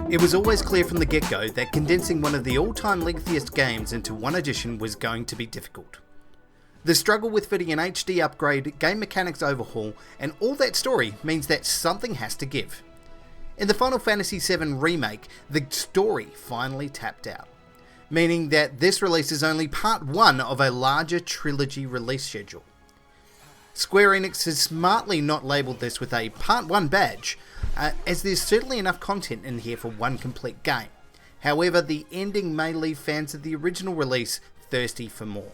It was always clear from the get-go that condensing one of the all-time lengthiest games into one edition was going to be difficult. The struggle with fitting an HD upgrade, game mechanics overhaul, and all that story means that something has to give. In the Final Fantasy VII Remake, the story finally tapped out, meaning that this release is only part one of a larger trilogy release schedule. Square Enix has smartly not labelled this with a Part 1 badge, as there's certainly enough content in here for one complete game. However, the ending may leave fans of the original release thirsty for more.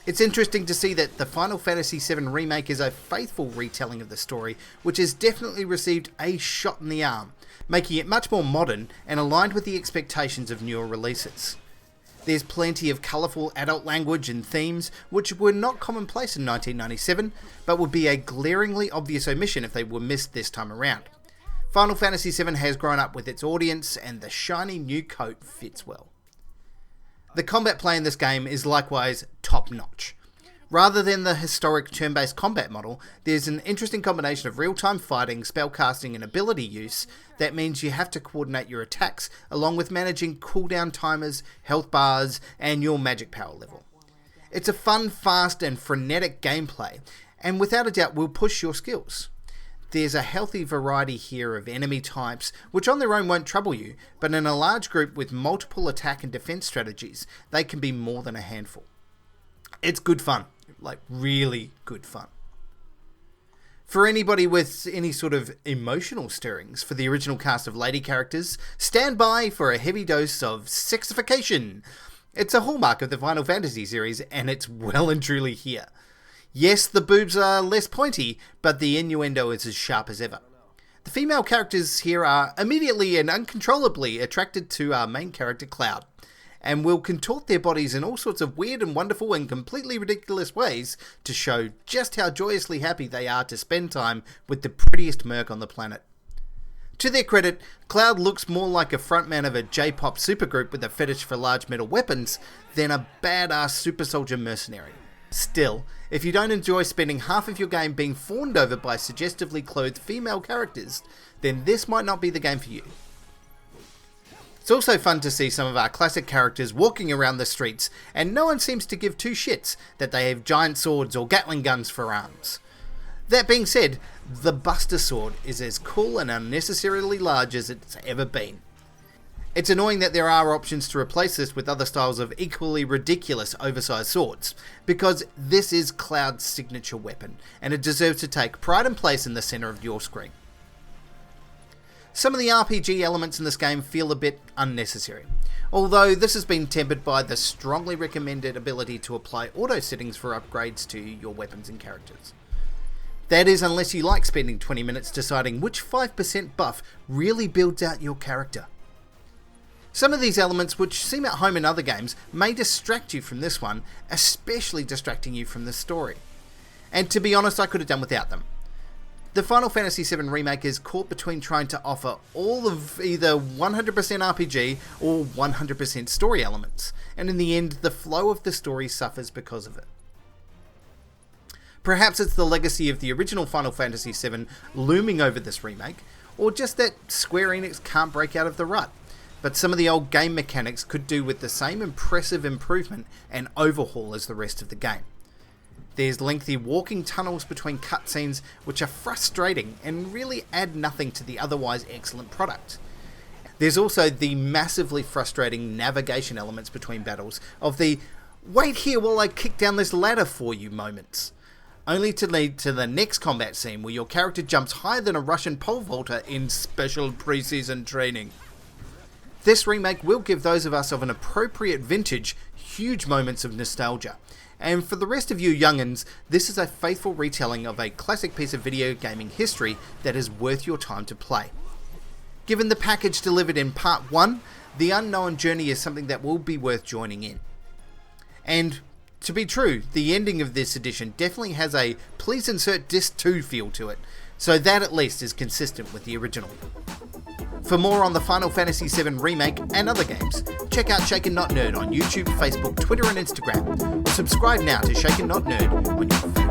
It's interesting to see that the Final Fantasy VII Remake is a faithful retelling of the story, which has definitely received a shot in the arm, making it much more modern and aligned with the expectations of newer releases. There's plenty of colourful adult language and themes which were not commonplace in 1997, but would be a glaringly obvious omission if they were missed this time around. Final Fantasy VII has grown up with its audience and the shiny new coat fits well. The combat play in this game is likewise top notch. Rather than the historic turn-based combat model, there's an interesting combination of real-time fighting, spellcasting and ability use that means you have to coordinate your attacks along with managing cooldown timers, health bars and your magic power level. It's a fun, fast and frenetic gameplay and without a doubt will push your skills. There's a healthy variety here of enemy types which on their own won't trouble you, but in a large group with multiple attack and defense strategies, they can be more than a handful. It's good fun. Like really good fun. For anybody with any sort of emotional stirrings for the original cast of lady characters, stand by for a heavy dose of sexification. It's a hallmark of the Final Fantasy series and it's well and truly here. Yes, the boobs are less pointy, but the innuendo is as sharp as ever. The female characters here are immediately and uncontrollably attracted to our main character Cloud, and will contort their bodies in all sorts of weird and wonderful and completely ridiculous ways to show just how joyously happy they are to spend time with the prettiest merc on the planet. To their credit, Cloud looks more like a frontman of a J-pop supergroup with a fetish for large metal weapons than a badass super soldier mercenary. Still, if you don't enjoy spending half of your game being fawned over by suggestively clothed female characters, then this might not be the game for you. It's also fun to see some of our classic characters walking around the streets and no one seems to give two shits that they have giant swords or Gatling guns for arms. That being said, the Buster Sword is as cool and unnecessarily large as it's ever been. It's annoying that there are options to replace this with other styles of equally ridiculous oversized swords, because this is Cloud's signature weapon and it deserves to take pride and place in the centre of your screen. Some of the RPG elements in this game feel a bit unnecessary, although this has been tempered by the strongly recommended ability to apply auto settings for upgrades to your weapons and characters. That is, unless you like spending 20 minutes deciding which 5% buff really builds out your character. Some of these elements, which seem at home in other games, may distract you from this one, especially distracting you from the story. And to be honest, I could have done without them. The Final Fantasy VII Remake is caught between trying to offer all of either 100% RPG or 100% story elements, and in the end, the flow of the story suffers because of it. Perhaps it's the legacy of the original Final Fantasy VII looming over this remake, or just that Square Enix can't break out of the rut, but some of the old game mechanics could do with the same impressive improvement and overhaul as the rest of the game. There's lengthy walking tunnels between cutscenes which are frustrating and really add nothing to the otherwise excellent product. There's also the massively frustrating navigation elements between battles of the "wait here while I kick down this ladder for you" moments, only to lead to the next combat scene where your character jumps higher than a Russian pole vaulter in special pre-season training. This remake will give those of us of an appropriate vintage huge moments of nostalgia. And for the rest of you young'uns, this is a faithful retelling of a classic piece of video gaming history that is worth your time to play. Given the package delivered in Part 1, the unknown journey is something that will be worth joining in. And to be true, the ending of this edition definitely has a "please insert disc 2" feel to it, so that at least is consistent with the original. For more on the Final Fantasy VII Remake and other games, check out Shaken Not Nerd on YouTube, Facebook, Twitter and Instagram, or subscribe now to Shaken Not Nerd on your